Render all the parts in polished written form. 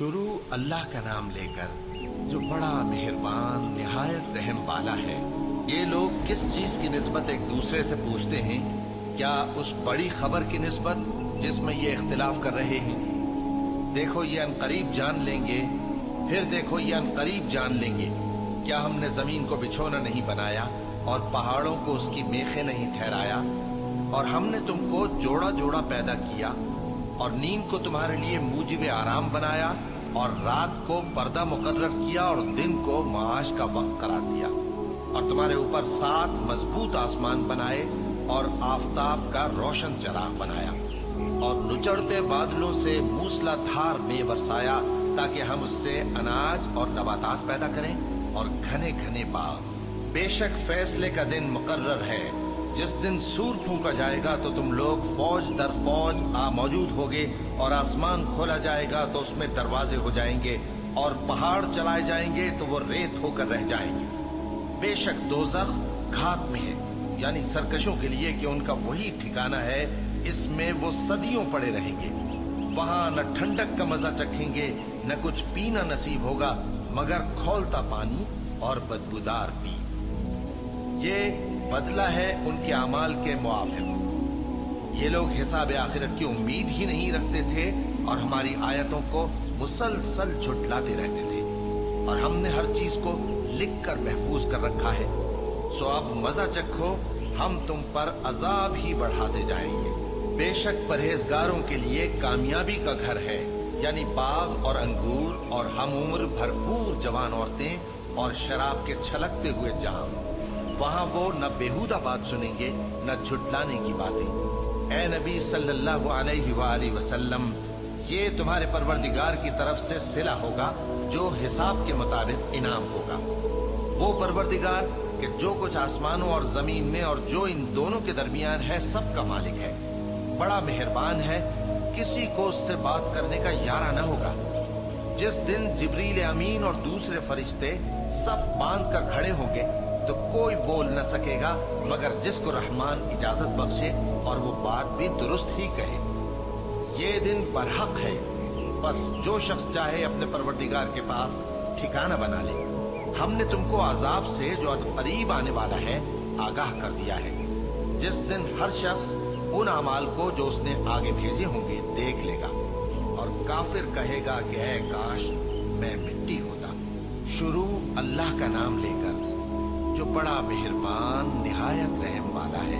शुरू अल्लाह का नाम लेकर जो बड़ा मेहरबान निहायत रहम वाला है। ये लोग किस चीज की निस्बत एक दूसरे से पूछते हैं? क्या उस बड़ी खबर की निस्बत जिसमें ये इख्तिलाफ कर रहे हैं? देखो ये अनकरीब जान लेंगे, फिर देखो ये अनकरीब जान लेंगे। क्या हमने जमीन को बिछोना नहीं बनाया और पहाड़ों को उसकी मेखें नहीं ठहराया? और हमने तुमको जोड़ा जोड़ा पैदा किया और नींद को तुम्हारे लिए मूजिब आराम बनाया और रात को पर्दा मुकर्रर किया और दिन को माश का वक्त करार दिया। और तुम्हारे ऊपर 7 मजबूत आसमान बनाए और आफताब का रोशन चराग बनाया और नुचड़ते बादलों से मूसलाधार में बरसाया ताकि हम उससे अनाज और नबातात पैदा करें और घने घने बाग। बेशक फैसले का दिन मुकर्रर है। जिस दिन सूर फूंका जाएगा तो तुम लोग फौज दर फौज मौजूद होगे और आसमान खोला जाएगा तो उसमें दरवाजे हो जाएंगे और पहाड़ चलाए जाएंगे तो वो रेत होकर रह जाएंगे। बेशक दोज़ख घात में है, यानी सरकशों के लिए कि उनका वही ठिकाना है, इसमें वो सदियों पड़े रहेंगे। वहां न ठंडक का मजा चखेंगे न कुछ पीना नसीब होगा मगर खौलता पानी और बदबूदार पी। ये बदला है उनके अमाल के मुआफिक। ये लोग हिसाब आखिरत की उम्मीद ही नहीं रखते थे और हमारी आयतों को मुसलसल झुठलाते रहते थे और हमने हर चीज को लिख कर महफूज कर रखा है। सो अब मजा चखो, हम तुम पर अजाब ही बढ़ाते जाएंगे। बेशक परहेजगारों के लिए कामयाबी का घर है, यानी बाग और अंगूर और हम उम्र भरपूर जवान औरतें और शराब के छलकते हुए जाम। वहां वो न बेहुदा बात सुनेंगे न झुठलाने की बातें। ए नबी सल्लल्लाहु अलैहि वसल्लम, ये तुम्हारे परवरदिगार की तरफ से सिला होगा जो हिसाब के मुताबिक इनाम होगा। वो परवरदिगार कि जो कुछ आसमानों और जमीन में और जो इन दोनों के दरमियान है सब का मालिक है, बड़ा मेहरबान है, किसी को उससे बात करने का यारा न होगा। जिस दिन जिब्रील अमीन और दूसरे फरिश्ते सफ बांध कर खड़े होंगे तो कोई बोल न सकेगा मगर जिसको रहमान इजाजत बख्शे और वो बात भी दुरुस्त ही कहे। ये दिन बरहक है, बस जो शख्स चाहे अपने परवरदिगार के पास ठिकाना बना ले। हमने तुमको अजाब से जो करीब आने वाला है आगाह कर दिया है। जिस दिन हर शख्स उन अमाल को जो उसने आगे भेजे होंगे देख लेगा और काफिर कहेगा कि ऐ काश मैं मिट्टी होता। शुरू अल्लाह का नाम लेकर जो बड़ा मेहरबान निहायत रहम वाला है।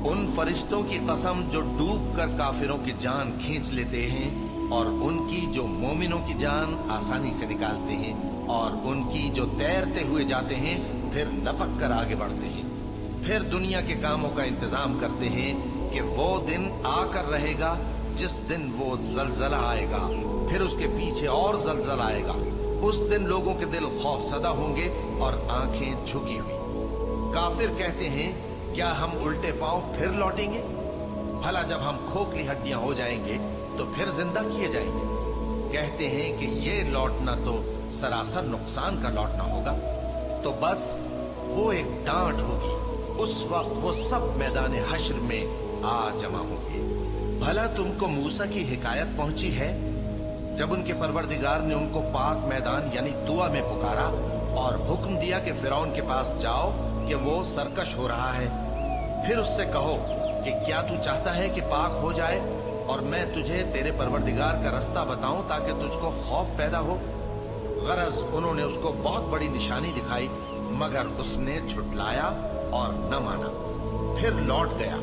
उन फरिश्तों की कसम जो डूब कर काफिरों की जान खींच लेते हैं और उनकी जो मोमिनों की जान आसानी से निकालते हैं और उनकी जो तैरते हुए जाते हैं फिर लपक कर आगे बढ़ते हैं। फिर दुनिया के कामों का इंतजाम करते हैं कि वो दिन आकर रहेगा जिस दिन वो जलजला आएगा, फिर उसके पीछे और जलजला आएगा। उस दिन लोगों के दिल खौफसदा होंगे और आंखें झुकी हुई। काफिर कहते हैं क्या हम उल्टे पांव फिर लौटेंगे? भला जब हम खोखली हड्डियां हो जाएंगे तो फिर जिंदा किए जाएंगे। कहते हैं कि ये लौटना तो सरासर नुकसान का लौटना होगा। तो बस वो एक डांट होगी, उस वक्त वो सब मैदान हश्र में आ जमा होंगे। भला तुमको मूसा की हिकायत पहुंची है जब उनके परवरदिगार ने उनको पाक मैदान यानी तुआ में पुकारा और हुक्म दिया कि फिरौन के पास जाओ कि वो सरकश हो रहा है। फिर उससे कहो कि क्या तू चाहता है कि पाक हो जाए और मैं तुझे तेरे परवरदिगार का रास्ता बताऊं ताकि तुझको खौफ पैदा हो। गरज उन्होंने उसको बहुत बड़ी निशानी दिखाई मगर उसने झुठलाया और न माना। फिर लौट गया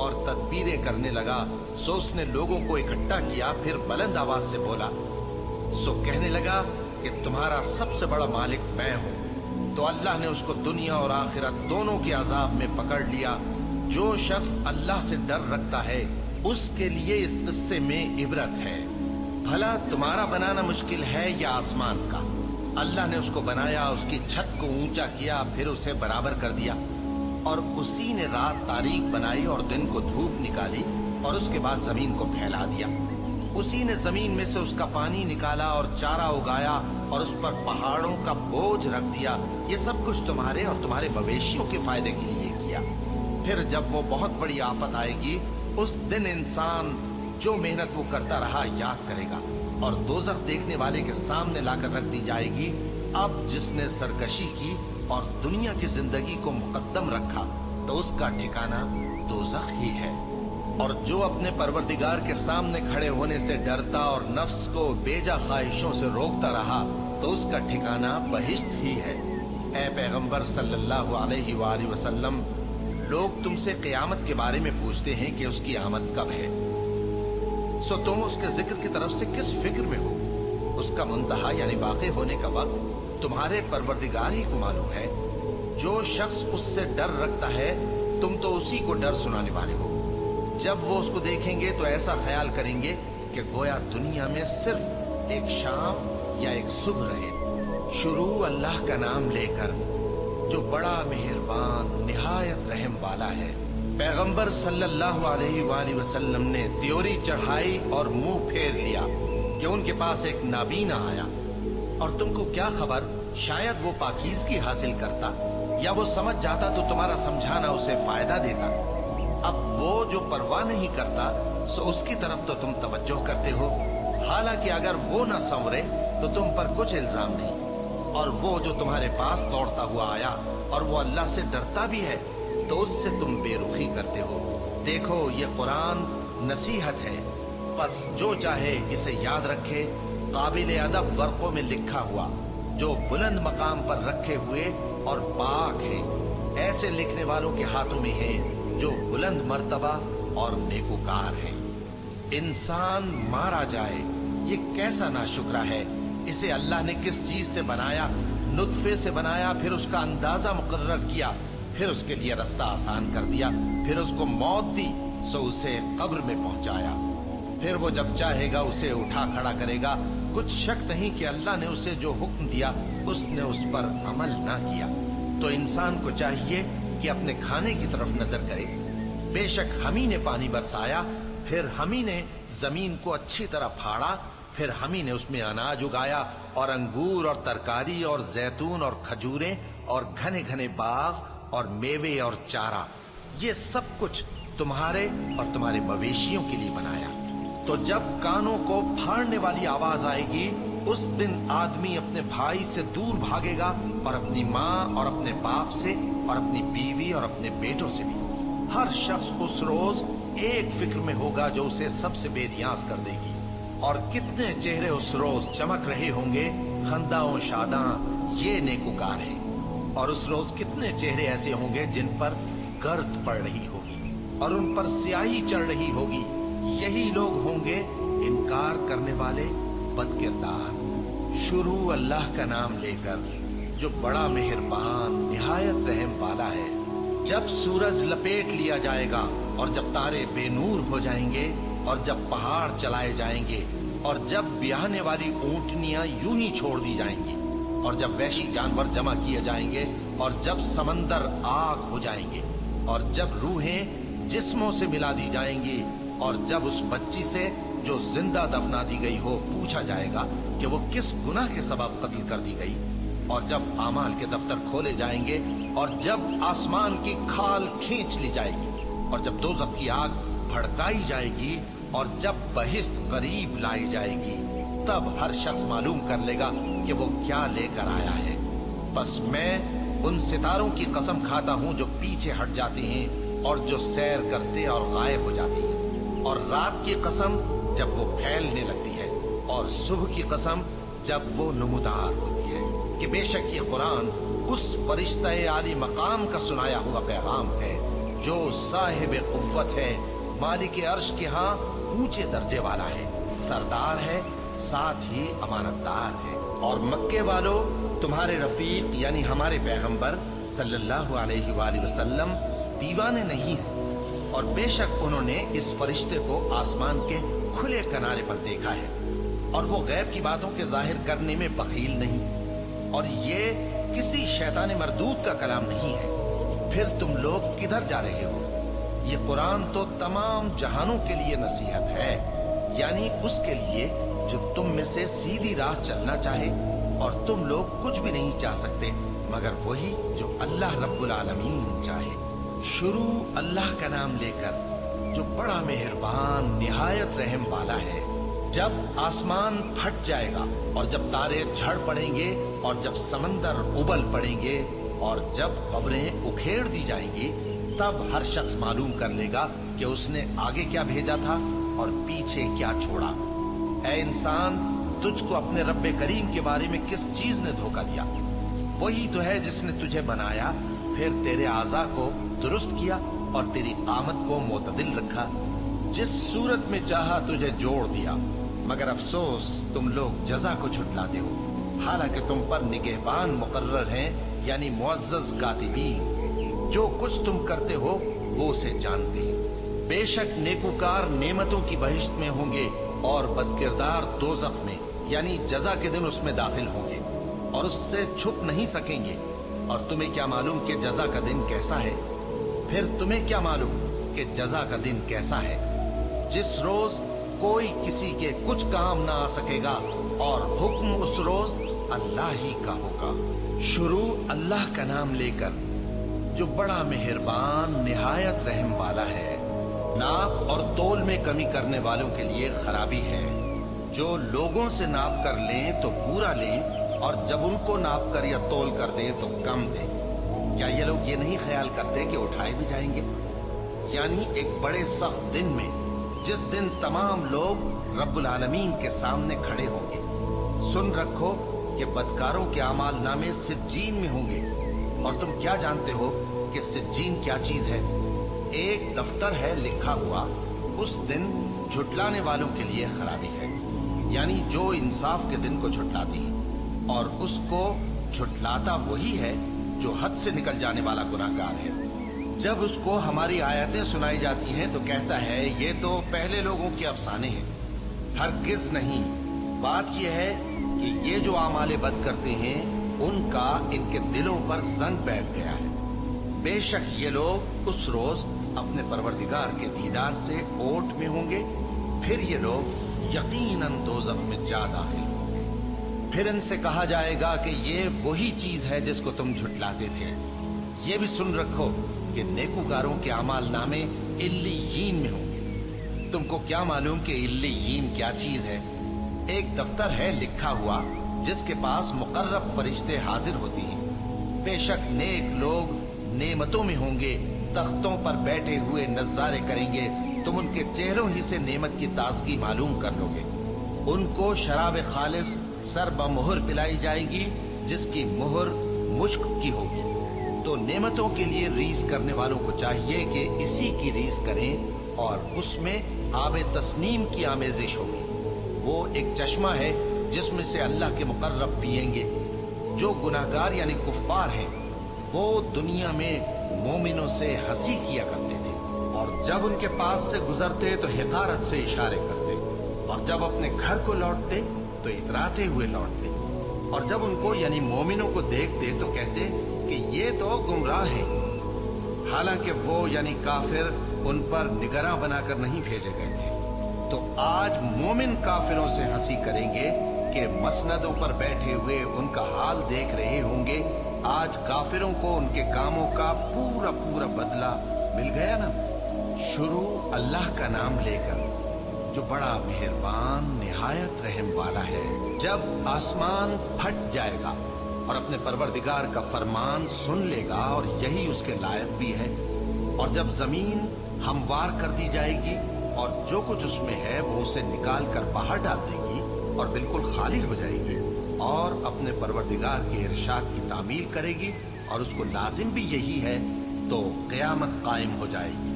और तदबीरें करने लगा। सो उसने लोगों को इकट्ठा किया, फिर बुलंद आवाज से बोला। सो कहने लगा कि तुम्हारा सबसे बड़ा मालिक मैं हूं। तो अल्लाह ने उसको दुनिया और आखिरत दोनों के अजाब में पकड़ लिया। जो शख्स अल्लाह से डर रखता है उसके लिए इस किस्से में इबरत है। भला तुम्हारा बनाना मुश्किल है या आसमान का? अल्लाह ने उसको बनाया, उसकी छत को ऊंचा किया, फिर उसे बराबर कर दिया और उसी ने रात तारीक बनाई और दिन को धूप निकाली और उसके बाद जमीन को फैला दिया। उसी ने जमीन में से उसका पानी निकाला और चारा उगाया और उस पर पहाड़ों का बोझ रख दिया। ये सब कुछ तुम्हारे और तुम्हारे मवेशियों के फायदे के लिए किया। फिर जब वो बहुत बड़ी आफत आएगी उस दिन इंसान जो मेहनत वो करता रहा याद करेगा اور دوزخ دیکھنے والے کے سامنے لا کر رکھ دی جائے گی۔ اب جس نے سرکشی کی اور دنیا کی زندگی کو مقدم رکھا تو اس کا ٹھکانہ دوزخ ہی ہے، اور جو اپنے پروردگار کے سامنے کھڑے ہونے سے ڈرتا اور نفس کو بیجا خواہشوں سے روکتا رہا تو اس کا ٹھکانہ بہشت ہی ہے۔ اے پیغمبر صلی اللہ علیہ وآلہ وسلم، لوگ تم سے قیامت کے بارے میں پوچھتے ہیں کہ اس کی آمد کب ہے، سو تم اس کے ذکر کی طرف سے کس فکر میں ہو؟ اس کا منتہا یعنی واقع ہونے کا وقت تمہارے پروردگار ہی کو معلوم ہے۔ جو شخص اس سے ڈر رکھتا ہے تم تو اسی کو ڈر سنانے والے ہو۔ جب وہ اس کو دیکھیں گے تو ایسا خیال کریں گے کہ گویا دنیا میں صرف ایک شام یا ایک صبح رہے۔ شروع اللہ کا نام لے کر جو بڑا مہربان نہایت رحم والا ہے۔ پیغمبر صلی اللہ علیہ وآلہ وسلم نے تیوری چڑھائی اور منہ پھیر لیا کہ ان کے پاس ایک نابینا آیا، اور تم کو کیا خبر، شاید وہ پاکیزگی حاصل کرتا یا وہ سمجھ جاتا تو تمہارا سمجھانا اسے فائدہ دیتا۔ اب وہ جو پرواہ نہیں کرتا سو اس کی طرف تو تم توجہ کرتے ہو، حالانکہ اگر وہ نہ سنورے تو تم پر کچھ الزام نہیں۔ اور وہ جو تمہارے پاس دوڑتا ہوا آیا اور وہ اللہ سے ڈرتا بھی ہے تو اس سے تم بے رخی کرتے ہو۔ دیکھو یہ قرآن نصیحت ہے، بس جو چاہے اسے یاد رکھے۔ قابل ادب ورقوں میں لکھا ہوا جو بلند مقام پر رکھے ہوئے اور پاک ہیں، ایسے لکھنے والوں کے ہاتھوں میں ہیں جو بلند مرتبہ اور نیکوکار ہیں۔ انسان مارا جائے یہ کیسا ناشکرا ہے، اسے اللہ نے کس چیز سے بنایا؟ نطفے سے بنایا، پھر اس کا اندازہ مقرر کیا، پھر اس کے لیے رستہ آسان کر دیا، پھر اس کو موت دی سو اسے قبر میں پہنچایا، پھر وہ جب چاہے گا اسے اٹھا کھڑا کرے گا۔ کچھ شک نہیں کہ اللہ نے اسے جو حکم دیا اس نے اس پر عمل نہ کیا۔ تو انسان کو چاہیے کہ اپنے کھانے کی طرف نظر کرے۔ بے شک ہم ہی نے پانی برسایا، پھر ہم ہی نے زمین کو اچھی طرح پھاڑا، پھر ہم ہی نے اس میں اناج اگایا اور انگور اور ترکاری اور زیتون اور کھجوریں اور گھنے گھنے باغ اور میوے اور چارہ، یہ سب کچھ تمہارے اور تمہارے مویشیوں کے لیے بنایا۔ تو جب کانوں کو پھاڑنے والی آواز آئے گی اس دن آدمی اپنے بھائی سے دور بھاگے گا، اور اپنی ماں اور اپنے باپ سے اور اپنی بیوی اور اپنے بیٹوں سے بھی۔ ہر شخص اس روز ایک فکر میں ہوگا جو اسے سب سے بے نیاز کر دے گی۔ اور کتنے چہرے اس روز چمک رہے ہوں گے، خنداں و شاداں، یہ نیکوکار ہیں۔ اور اس روز کتنے چہرے ایسے ہوں گے جن پر گرد پڑ رہی ہوگی اور ان پر سیاہی چڑھ رہی ہوگی، یہی لوگ ہوں گے انکار کرنے والے بد کردار۔ شروع اللہ کا نام لے کر جو بڑا مہربان نہایت رحم والا ہے۔ جب سورج لپیٹ لیا جائے گا اور جب تارے بے نور ہو جائیں گے اور جب پہاڑ چلائے جائیں گے اور جب بیاہنے والی اونٹنیاں یوں ہی چھوڑ دی جائیں گی اور جب وحشی جانور جمع کیے جائیں گے اور جب سمندر آگ ہو جائیں گے اور جب روحیں جسموں سے ملا دی جائیں گی اور جب اس بچی سے جو زندہ دفنا دی گئی ہو پوچھا جائے گا کہ وہ کس گناہ کے سبب قتل کر دی گئی، اور جب اعمال کے دفتر کھولے جائیں گے اور جب آسمان کی کھال کھینچ لی جائے گی اور جب دوزخ کی آگ بھڑکائی جائے گی اور جب بہشت قریب لائی جائے گی، تب ہر شخص معلوم کر لے گا کہ وہ کیا لے کر آیا ہے۔ بس میں ان ستاروں کی قسم کھاتا ہوں جو پیچھے ہٹ جاتے ہیں اور جو سیر کرتے اور غائب ہو جاتی ہیں، اور رات کی قسم جب وہ پھیلنے لگتی ہے، اور صبح کی قسم جب وہ نمودار ہوتی ہے، کہ بے شک یہ قرآن اس فرشتہ عالی مقام کا سنایا ہوا پیغام ہے جو صاحب قوت ہے، مالک عرش کے ہاں اونچے درجے والا ہے، سردار ہے، ساتھ ہی امانت دار ہے۔ اور مکے والوں، تمہارے رفیق یعنی ہمارے پیغمبر صلی اللہ علیہ وآلہ وسلم دیوانے نہیں ہیں، اور بے شک انہوں نے اس فرشتے کو آسمان کے کھلے کنارے پر دیکھا ہے، اور وہ غیب کی باتوں کے ظاہر کرنے میں بخیل نہیں، اور یہ کسی شیطان مردود کا کلام نہیں ہے۔ پھر تم لوگ کدھر جا رہے ہو؟ یہ قرآن تو تمام جہانوں کے لیے نصیحت ہے، یعنی اس کے لیے جو تم میں سے سیدھی راہ چلنا چاہے، اور تم لوگ کچھ بھی نہیں چاہ سکتے مگر وہی جو اللہ رب العالمین چاہے۔ شروع اللہ کا نام لے کر جو بڑا مہربان نہایت رحم والا ہے۔ जब आसमान फट जाएगा और जब तारे झड़ पड़ेंगे और जब समंदर उबल पड़ेंगे और जब कब्रें उखेड़ दी जाएंगी, तब हर शख्स मालूम कर लेगा कि उसने आगे क्या भेजा था और पीछे क्या छोड़ा। ऐ इंसान, तुझको अपने रब्बे करीम के बारे में किस चीज ने धोखा दिया? वही तो है जिसने तुझे बनाया, फिर तेरे आज़ा को दुरुस्त किया और तेरी आमद को मोतदिल रखा, जिस सूरत में चाहा तुझे जोड़ दिया। मगर अफसोस, तुम लोग जजा को झुटलाते हो, हालांकि तुम पर निगहबान मुकर्रर हैं, यानी मुअज़्ज़ज़ कातिबीन। जो कुछ तुम करते हो वो उसे जानते हैं। बेशक नेकूकार नेमतों की बहिश्त में होंगे और बदकिरदार दोज़ख में, यानी जजा के दिन उसमें दाखिल होंगे और उससे छुप नहीं सकेंगे। और तुम्हें क्या मालूम कि जजा का दिन कैसा है? फिर तुम्हें क्या मालूम कि जजा का दिन कैसा है, जिस रोज कोई किसी के कुछ काम ना आ सकेगा और हुक्म उस रोज अल्लाह ही का होगा। शुरू अल्लाह का नाम लेकर, जो बड़ा मेहरबान निहायत रहम वाला है। नाप और तोल में कमी करने वालों के लिए खराबी है। जो लोगों से नाप कर लें तो पूरा लें, और जब उनको नाप कर या तोल कर दें तो कम दें। क्या ये लोग ये नहीं ख्याल करते कि उठाए भी जाएंगे? यानी एक बड़े सख्त दिन में, जिस दिन तमाम लोग रब्बुल आलमीन के सामने खड़े होंगे। सुन रखो कि बदकारों के आमाल नामे सिज्जीन में होंगे। और तुम क्या जानते हो कि सिज्जीन क्या चीज है? एक दफ्तर है लिखा हुआ। उस दिन झुटलाने वालों के लिए खराबी है, यानी जो इंसाफ के दिन को झुटलाती है। और उसको झुटलाता वही है जो हद से निकल जाने वाला गुनाहगार है। जब उसको हमारी आयतें सुनाई जाती हैं तो कहता है ये तो पहले लोगों के अफसाने हैं। हरगिज नहीं, बात यह है कि ये जो आमाले बद करते हैं उनका इनके दिलों पर जंग बैठ गया है। बेशक ये लोग उस रोज अपने परवरदिगार के दीदार से ओट में होंगे, फिर ये लोग यकीनन दोज़ख में जा दाखिल होंगे। फिर इनसे कहा जाएगा कि ये वही चीज है जिसको तुम झुटलाते थे। ये भी सुन रखो कि नेकूगारों के आमाल नामे इल्लीयीन में होंगे। तुमको क्या मालूम कि इल्लीयीन क्या चीज है? एक दफ्तर है लिखा हुआ जिसके पास मुकर्रब फरिश्ते हाजिर होती हैं। बेशक नेक लोग नेमतों में होंगे, तख्तों पर बैठे हुए नज़ारे करेंगे। तुम उनके चेहरों ही से नेमत की ताजगी मालूम कर लोगे। उनको शराब खालिस सर बमुहर पिलाई जाएगी, जिसकी मुहर मुश्क की होगी। तो नेमतों के लिए रीस करने वालों को चाहिए कि इसी की रीस करें, और उसमें आबे तस्नीम की आमेजिश होगी। वो एक चश्मा है जिसमें से अल्लाह के मुकर्रब पिएंगे। जो गुनाहगार यानी कुफ्फार हैं, वो दुनिया में मोमिनों से हंसी किया करते थे, और जब उनके पास से गुजरते तो हिकारत से इशारे करते, और जब अपने घर को लौटते तो इतराते हुए लौटते, और जब उनको यानी मोमिनों को देखते तो कहते कि ये तो गुमराह हैं। हालांकि वो यानी काफिर उन पर निगरां बनाकर नहीं भेजे गए थे। तो आज मोमिन काफिरों से हंसी करेंगे कि मसनदों पर बैठे हुए उनका हाल देख रहे होंगे। आज काफिरों को उनके कामों का पूरा पूरा बदला मिल गया ना। शुरू अल्लाह का नाम लेकर, जो बड़ा मेहरबान निहायत रहम वाला है। जब आसमान फट जाएगा और अपने परवरदिगार का फरमान सुन लेगा, और यही उसके लायक भी है। और जब जमीन हमवार कर दी जाएगी और जो कुछ उसमें है वो उसे निकाल कर बाहर डाल देगी और बिल्कुल खाली हो जाएगी, और अपने परवरदिगार के इरशाद की तामील करेगी, और उसको लाजिम भी यही है, तो क़यामत कायम हो जाएगी।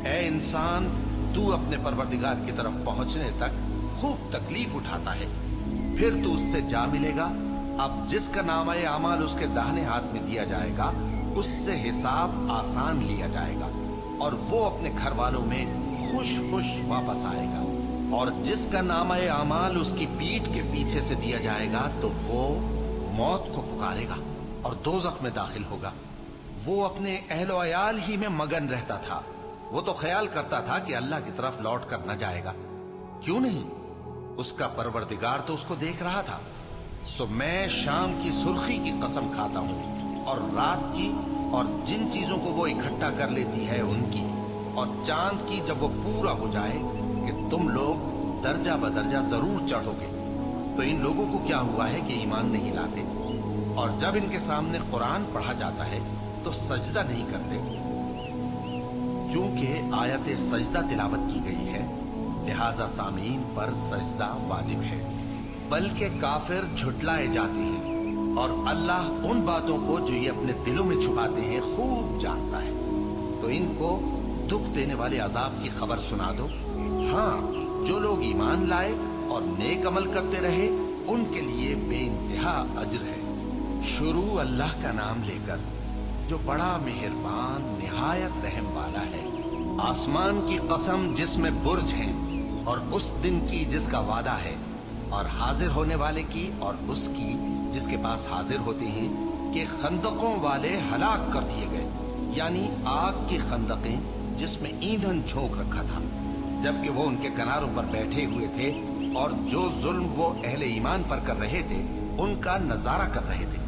ऐ इंसान, तू अपने परवरदिगार की तरफ पहुंचने तक खूब तकलीफ उठाता है, फिर तू उससे जा मिलेगा। अब जिसका नामा आमाल उसके दाहिने हाथ में दिया जाएगा, उससे हिसाब आसान लिया जाएगा, और वो अपने घर वालों में खुश खुश वापस आएगा। और जिसका नामा आमाल उसकी पीठ के पीछे से दिया जाएगा, तो वो मौत को पुकारेगा और दोज़ख में दाखिल होगा। वो अपने अहलो अयाल ही में मगन रहता था। वो तो ख्याल करता था कि अल्लाह की तरफ लौट कर न जाएगा। क्यों नहीं? उसका परवरदिगार तो उसको देख रहा था। सो मैं शाम की सुर्खी की कसम खाता हूँ, और रात की, और जिन चीजों को वो इकट्ठा कर लेती है उनकी, और चांद की जब वो पूरा हो जाए कि तुम लोग दर्जा बदर्जा जरूर चढ़ोगे। तो इन लोगों को क्या हुआ है कि ईमान नहीं लाते, और जब इनके सामने कुरान पढ़ा जाता है तो सजदा नहीं करते। चूंकि आयत सजदा तिलावत की गई है, लिहाजा सामीन पर सजदा वाजिब है, बल्कि काफिर झुटलाए जाते हैं और अल्लाह उन बातों को जो ये अपने दिलों में छुपाते हैं खूब जानता है। तो इनको दुख देने वाले अजाब की खबर सुना दो। हाँ, जो लोग ईमान लाए और नेक अमल करते रहे उनके लिए बेइंतहा अजर है। शुरू अल्लाह का नाम लेकर जो बड़ा मेहरबान निहायत रहम वाला है। आसमान की कसम जिसमें बुर्ज हैं, और उस दिन की जिसका वादा है, और हाजिर होने वाले की और उसकी जिसके पास हाजिर होते हैं, कि खंदकों वाले हलाक कर दिए गए, यानी आग की खंदकें जिसमें ईंधन झोंक रखा था, जबकि वो उनके किनारों पर बैठे हुए थे और जो जुल्म वो अहले ईमान पर कर रहे थे उनका नजारा कर रहे थे।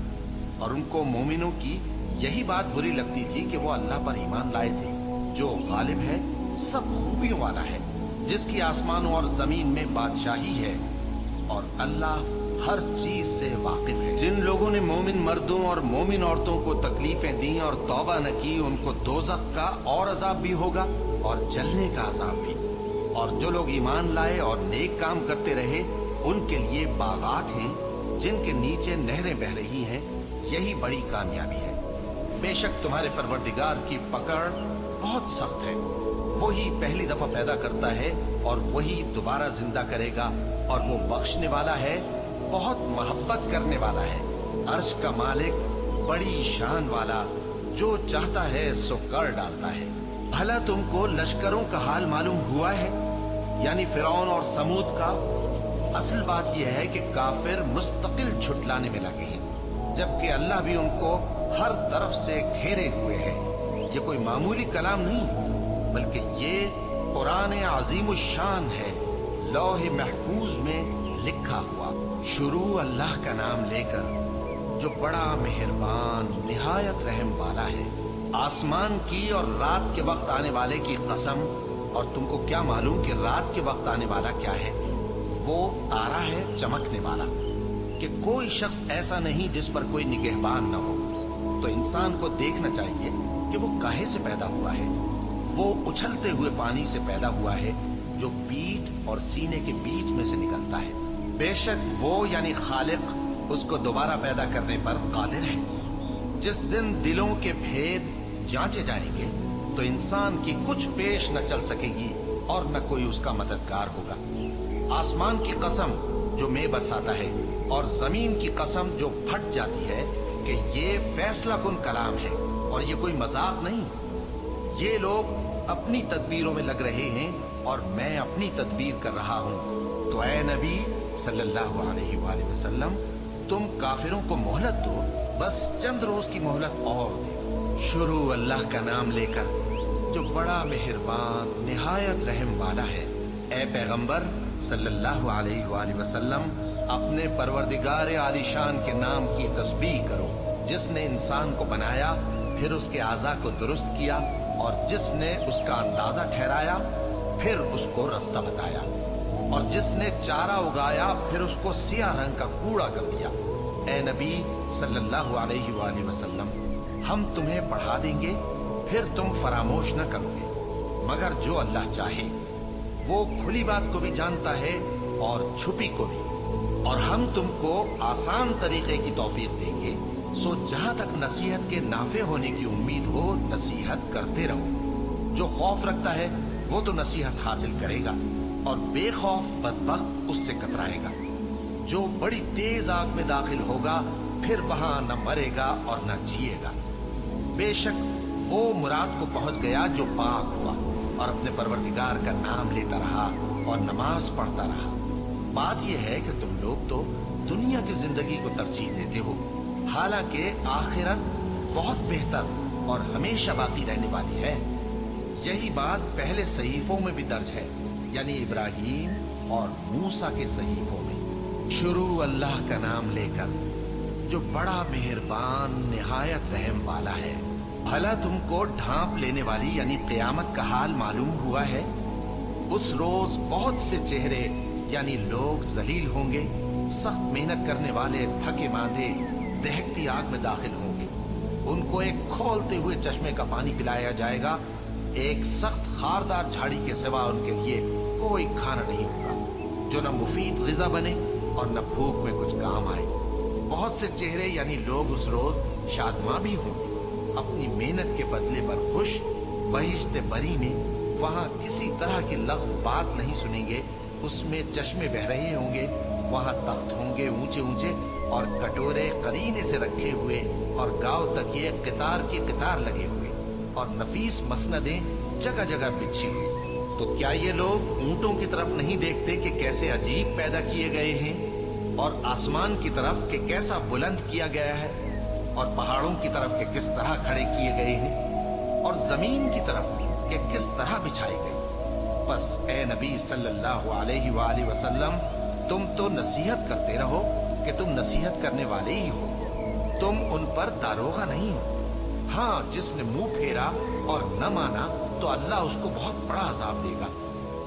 और उनको मोमिनों की यही बात बुरी लगती थी कि वो अल्लाह पर ईमान लाए थे, जो गालिब है, सब खूबियों वाला है, जिसकी आसमानों और जमीन में बादशाही है, और अल्लाह हर चीज से वाकिफ है। जिन लोगों ने मोमिन मर्दों और मोमिन औरतों को तकलीफें दी और तौबा न की, उनको दोजख का और अजाब भी होगा और जलने का अजाब भी। और जो लोग ईमान लाए और नेक काम करते रहे उनके लिए बागात हैं जिनके नीचे नहरें बह रही हैं। यही बड़ी कामयाबी है। बेशक तुम्हारे परवरदिगार की पकड़ बहुत सख्त है। वही पहली दफा पैदा करता है और वही दोबारा जिंदा करेगा, और वो बख्शने वाला है, बहुत मोहब्बत करने वाला है। अर्श का मालिक, बड़ी शान वाला, जो चाहता है सो कर डालता है। भला तुमको लश्करों का हाल मालूम हुआ है, यानी फिरौन और समूद का? असल बात यह है कि काफिर मुस्तकिल झुटलाने में लगे हैं, जबकि अल्लाह भी उनको हर तरफ से घेरे हुए है। ये कोई मामूली कलाम नहीं, बल्कि ये कुरान अजीम शान है, लौह महफूज में लिखा हुआ। शुरू अल्लाह का नाम लेकर जो बड़ा मेहरबान निहायत रहम वाला है। आसमान की और रात के वक्त आने वाले की कसम। और तुमको क्या मालूम कि रात के वक्त आने वाला क्या है? वो तारा है चमकने वाला, कि कोई शख्स ऐसा नहीं जिस पर कोई निगहबान न हो। तो इंसान को देखना चाहिए कि वो काहे से पैदा हुआ है। वो उछलते हुए पानी से पैदा हुआ है, जो पीठ और सीने के बीच में से निकलता है। बेशक वो यानी खालिक उसको दोबारा पैदा करने पर कादिर है। जिस दिन दिलों के भेद जांचे जाएंगे तो इंसान की कुछ पेश न चल सकेगी और न कोई उसका मददगार होगा। आसमान की कसम जो मेघ बरसाता है, और जमीन की कसम जो फट जाती है, कि ये फैसला कुन कलाम है और ये कोई मजाक नहीं। ये लोग अपनी तदबीरों में लग रहे हैं और मैं अपनी तदबीर कर रहा हूँ। तो ऐ नबी सल्लल्लाहु अलैहि वसल्लम, तुम काफिरों को मोहलत दो, बस चंद रोज की मोहलत और दो। शुरू अल्लाह का नाम लेकर जो बड़ा मेहरबान निहायत रहम वाला है। ऐ पैगंबर सल्लल्लाहु अलैहि वसल्लम, अपने परवरदिगार आलिशान के नाम की तस्बीह करो, जिसने इंसान को बनाया, फिर उसके आज़ा को दुरुस्त किया, और जिसने उसका अंदाजा ठहराया, फिर उसको रास्ता बताया, और जिसने चारा उगाया, फिर उसको सियाह रंग का कूड़ा कर दिया। ऐ नबी सल्लल्लाहु अलैहि वसल्लम, हम तुम्हें पढ़ा देंगे, फिर तुम फरामोश न करोगे, मगर जो अल्लाह चाहे। वो खुली बात को भी जानता है और छुपी को भी। और हम तुमको आसान तरीके की तौफीक देंगे, सो जहां तक नसीहत के नाफे होने की उम्मीद हो, नसीहत करते रहो। जो खौफ रखता है वो तो नसीहत हासिल करेगा, और बेखौफ बदबख्त उससे कतराएगा। जो बड़ी तेज आग में दाखिल होगा, फिर वहां न मरेगा और न जिएगा। बेशक वो मुराद को पहुंच गया जो पाक हुआ और अपने परवरदिगार का नाम लेता रहा और नमाज पढ़ता रहा। बात यह है कि तुम लोग तो दुनिया की जिंदगी को तरजीह देते हो, हालांकि आखिरत बहुत बेहतर और हमेशा बाकी रहने वाली है। यही बात पहले सहीफों में भी दर्ज है, यानी इब्राहीम और मूसा के सहीफों में। शुरू अल्लाह का नाम लेकर जो बड़ा मेहरबान निहायत रहम वाला है। भला तुमको ढांप लेने वाली यानी क़यामत का हाल मालूम हुआ है? उस रोज बहुत से चेहरे यानी लोग जलील होंगे, सख्त मेहनत करने वाले थके मांदे दहकती आग में दाखिल होंगे। उनको एक खोलते हुए चश्मे का पानी पिलाया जाएगा। एक सख्त खारदार झाड़ी के सिवा उनके लिए कोई खाना नहीं होगा जो न मुफीद ग़िज़ा बने और न भूख में कुछ काम आए। बहुत से चेहरे यानी लोग उस रोज शादमां भी होंगे, अपनी मेहनत के बदले पर खुश। बहिश्ते बरी में वहां किसी तरह की लग़्व बात नहीं सुनेंगे। उसमें चश्मे बह रहे होंगे, वहां तख्त होंगे ऊंचे ऊंचे और कटोरे करीने से रखे हुए और गांव तक ये कितार की कितार लगे हुए और नफीस मसनदें जगह जगह बिछी हुई। तो क्या ये लोग ऊंटों की तरफ नहीं देखते कि कैसे अजीब पैदा किए गए हैं, और आसमान की तरफ कि कैसा बुलंद किया गया है, और पहाड़ों की तरफ कि किस तरह खड़े किए गए हैं, और जमीन की तरफ कि किस तरह बिछाई गई। बस ए नबी सल्लल्लाहु अलैहि वसल्लम, तुम तो नसीहत करते रहो कि तुम नसीहत करने वाले ही हो, तुम उन पर दारोगा नहीं हो। हाँ, जिसने मुंह फेरा और न माना तो अल्लाह उसको बहुत बड़ा अजाब देगा।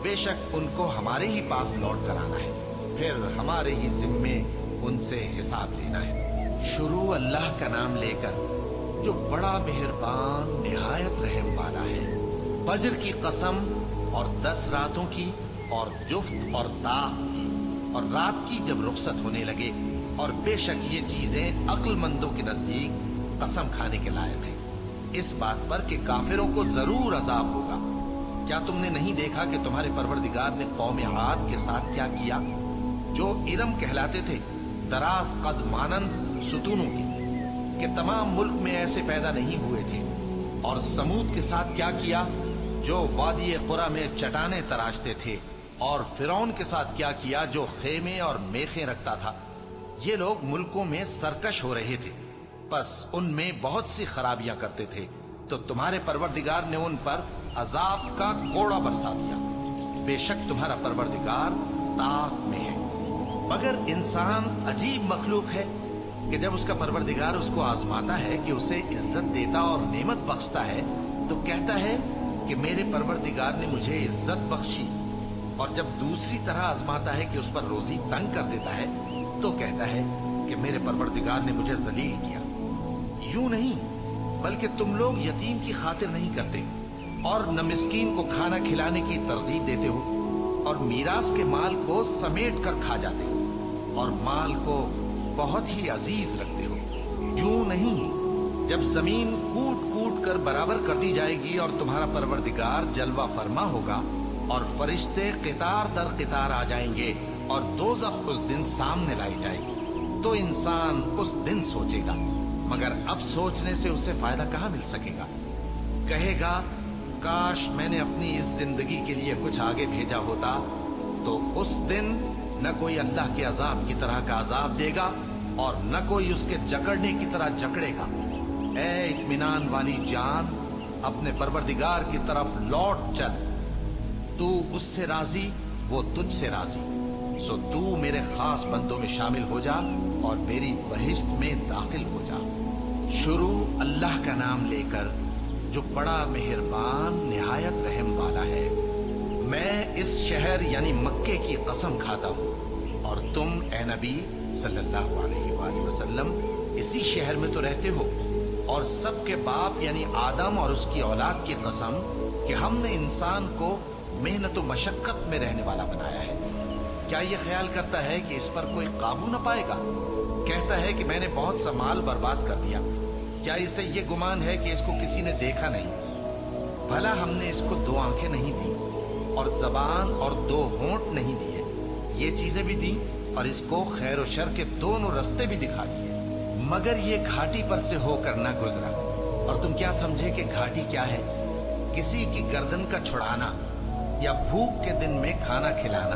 बेशक उनको हमारे ही पास लौट कर आना है, फिर हमारे ही जिम्मे उनसे हिसाब लेना है। शुरू अल्लाह का नाम लेकर जो बड़ा मेहरबान निहायत रहम वाला है। फज्र की कसम और 10 रातों की और जुफ्त और ताक की और रात की जब रुखसत होने लगे, और बेशक ये चीजें अक्लमंदों के नजदीक कसम खाने के लायक है, इस बात पर कि काफिरों को जरूर अजाब होगा। क्या तुमने नहीं देखा कि तुम्हारे परवरदिगार ने कौम आद के साथ क्या किया, जो इरम कहलाते थे, दराज कद मानंद सुतूनों के, कि तमाम मुल्क में ऐसे पैदा नहीं हुए थे। और समूद के साथ क्या किया, जो वादी कुरा में चटाने तराशते थे। और फिरौन के साथ क्या किया, जो खेमे और मेखें रखता था। ये लोग मुल्कों में सरकश हो रहे थे, बस उनमें बहुत सी खराबियां करते थे, तो तुम्हारे परवरदिगार ने उन पर अजाब का कोड़ा बरसा दिया। बेशक तुम्हारा परवरदिगार ताक में है। मगर इंसान अजीब मखलूक है कि जब उसका परवरदिगार उसको आजमाता है, कि उसे इज्जत देता और नेमत बख्शता है, तो कहता है कि मेरे परवरदिगार ने मुझे इज्जत बख्शी। और जब दूसरी तरह आजमाता है कि उस पर रोजी तंग कर देता है, तो कहता है कि मेरे परवरदिगार ने मुझे जलील किया। यूं नहीं, बल्कि तुम लोग यतीम की खातिर नहीं करते और न मिस्कीन को खाना खिलाने की तरगीब देते हो, और मीरास के माल को समेट कर खा जाते हो और माल को बहुत ही अजीज रखते हो। यूं नहीं, जब जमीन कूट कूट कर बराबर कर दी जाएगी और तुम्हारा परवरदिगार जलवा फरमा होगा और फरिश्ते कितार दर कितार आ जाएंगे और दोज़ख उस दिन सामने लाई जाएगी, तो इंसान उस दिन सोचेगा, मगर अब सोचने से उसे फायदा कहां मिल सकेगा। कहेगा, काश मैंने अपनी इस जिंदगी के लिए कुछ आगे भेजा होता, तो उस दिन न कोई अल्लाह के अजाब की तरह का अजाब देगा और न कोई उसके जकड़ने की तरह जकड़ेगा। ऐ इत्मीनान वाली जान, अपने परवरदिगार की तरफ लौट चल। तू उससे राजी, वो तुझसे राजी। सो तू मेरे खास बंदों में शामिल हो जा और मेरी बहिश्त में दाखिल हो जा। शुरू अल्लाह का नाम लेकर जो बड़ा मेहरबान निहायत रहम वाला है। मैं इस शहर यानी मक्के की कसम खाता हूँ, और तुम ए नबी सल्लल्लाहु अलैहि वसल्लम इसी शहर में तो रहते हो, और सबके बाप यानी आदम और उसकी औलाद की कसम कि हमने इंसान को मेहनत व मशक्कत में रहने वाला बनाया है। क्या ये ख्याल करता है कि इस पर कोई काबू न पाएगा? कहता है कि मैंने बहुत सा माल बर्बाद कर दिया। क्या इसे ये गुमान है कि इसको किसी ने देखा नहीं? भला हमने इसको 2 आंखें नहीं दी और जबान और 2 होंठ नहीं दिए? ये चीजें भी दी और इसको खैर और शर के दोनों रास्ते भी दिखा दिए, मगर ये घाटी पर से होकर न गुजरा। और तुम क्या समझे कि घाटी क्या है? किसी की गर्दन का छुड़ाना या भूख के दिन में खाना खिलाना,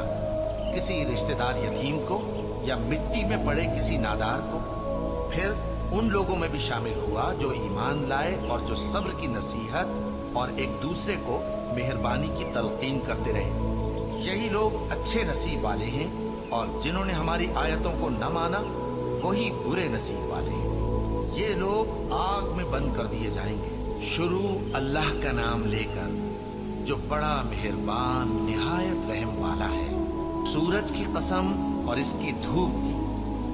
किसी रिश्तेदार यतीम को या मिट्टी में पड़े किसी नादार को। फिर उन लोगों में भी शामिल हुआ जो ईमान लाए और जो सब्र की नसीहत और एक दूसरे को मेहरबानी की तलकीन करते रहे। यही लोग अच्छे नसीब वाले हैं, और जिन्होंने हमारी आयतों को न माना वही बुरे नसीब वाले हैं। ये लोग आग में बंद कर दिए जाएंगे। शुरू अल्लाह का नाम लेकर जो बड़ा मेहरबान निहायत रहम वाला है। सूरज की कसम और इसकी धूप की,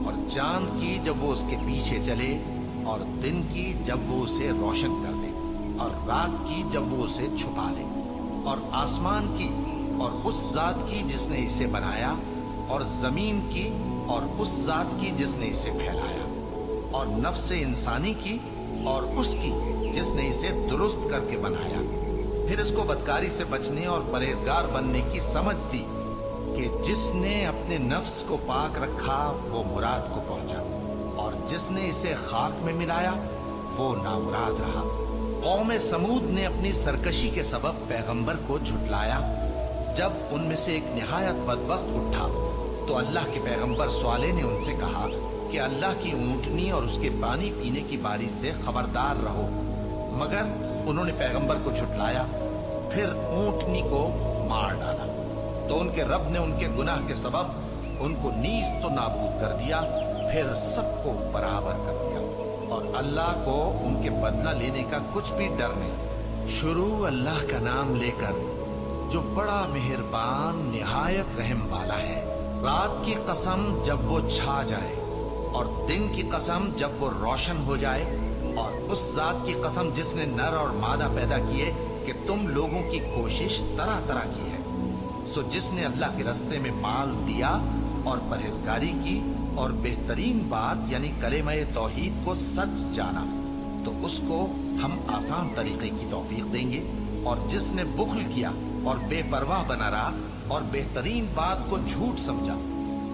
और चांद की जब वो उसके पीछे चले, और दिन की जब वो उसे रोशन कर दे, और रात की जब वो उसे छुपा ले, और आसमान की और उस जात की जिसने इसे बनाया, और जमीन की और उस जात की जिसने इसे फैलाया, और नफ्स इंसानी की और उसकी जिसने इसे दुरुस्त करके बनाया। फिर इसको बदकारी से बचने और परहेजगार बनने की समझ दी कि जिसने अपने नफ्स को पाक रखा वो मुराद को पहुंचा, और जिसने इसे खाक में मिलाया वो नामुराद रहा। कौम समूद ने अपनी सरकशी के सबब पैगंबर को झुटलाया। जब उनमें से एक निहायत बदबख्त उठा तो अल्लाह के पैगंबर स्वाले ने उनसे कहा कि अल्लाह की ऊंटनी और उसके पानी पीने की बारी से खबरदार रहो। मगर उन्होंने पैगंबर को झुटलाया, फिर ऊंटनी को मार डाला। तो उनके रब ने उनके गुनाह के सबब उनको नीस तो नाबूद कर दिया, फिर सबको बराबर कर दिया, और अल्लाह को उनके बदला लेने का कुछ भी डर नहीं। शुरू अल्लाह का नाम लेकर जो बड़ा मेहरबान निहायत रहम वाला है। रात की कसम जब वो छा जाए, और दिन की कसम जब वो रोशन हो जाए, और उस जात की कसम जिसने नर और मादा पैदा किए कि तुम लोगों की कोशिश तरह तरह की है। सो जिसने अल्लाह के रास्ते में माल दिया और परहेजगारी की और बेहतरीन बात यानी कलेमा तौहीद को सच जाना, तो उसको हम आसान तरीके की तौफीक देंगे। और जिसने बुख्ल किया और बेपरवाह बना रहा और बेहतरीन बात को झूठ समझा,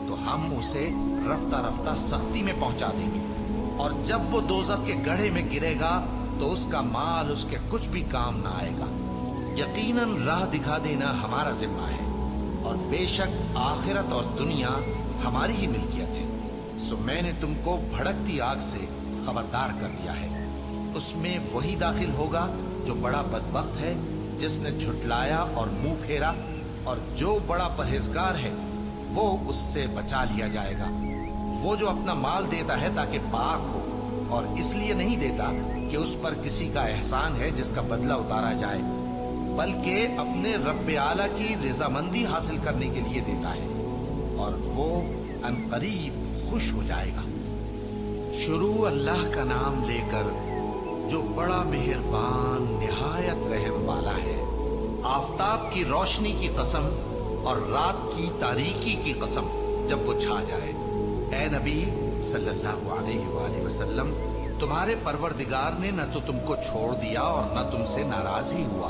तो हम उसे रफ्ता रफ्ता सख्ती में पहुंचा देंगे। और जब वो दोज़ख के गड्ढे में गिरेगा तो उसका माल उसके कुछ भी काम ना आएगा। यकीनन राह दिखा देना हमारा जिम्मा है, और बेशक आखिरत और दुनिया हमारी ही मिल्कियत है। सो मैंने तुमको भड़कती आग से खबरदार कर दिया है। उसमें वही दाखिल होगा जो बड़ा बदबख्त है, जिसने झुटलाया और मुंह फेरा, और जो बड़ा परहेजगार है वो उससे बचा लिया जाएगा। वो जो अपना माल देता है ताकि पाक हो, और इसलिए नहीं देता कि उस पर किसी का एहसान है जिसका बदला उतारा जाए, बल्कि अपने रब्बे आला की रजामंदी हासिल करने के लिए देता है, और वो अनकरीब खुश हो जाएगा। शुरू अल्लाह का नाम लेकर जो बड़ा मेहरबान निहायत रहम वाला है। आफताब की रोशनी की कसम और रात की तारीकी की कसम जब वो छा जाए। ए नबी सल्लल्लाहु अलैहि वसल्लम, तुम्हारे परवरदिगार ने न तो तुमको छोड़ दिया और न तुमसे नाराज ही हुआ,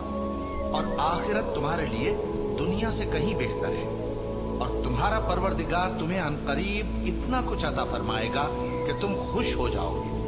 और आखिरत तुम्हारे लिए दुनिया से कहीं बेहतर है। और तुम्हारा परवरदिगार तुम्हें अनकरीब इतना कुछ अता फरमाएगा कि तुम खुश हो जाओगे।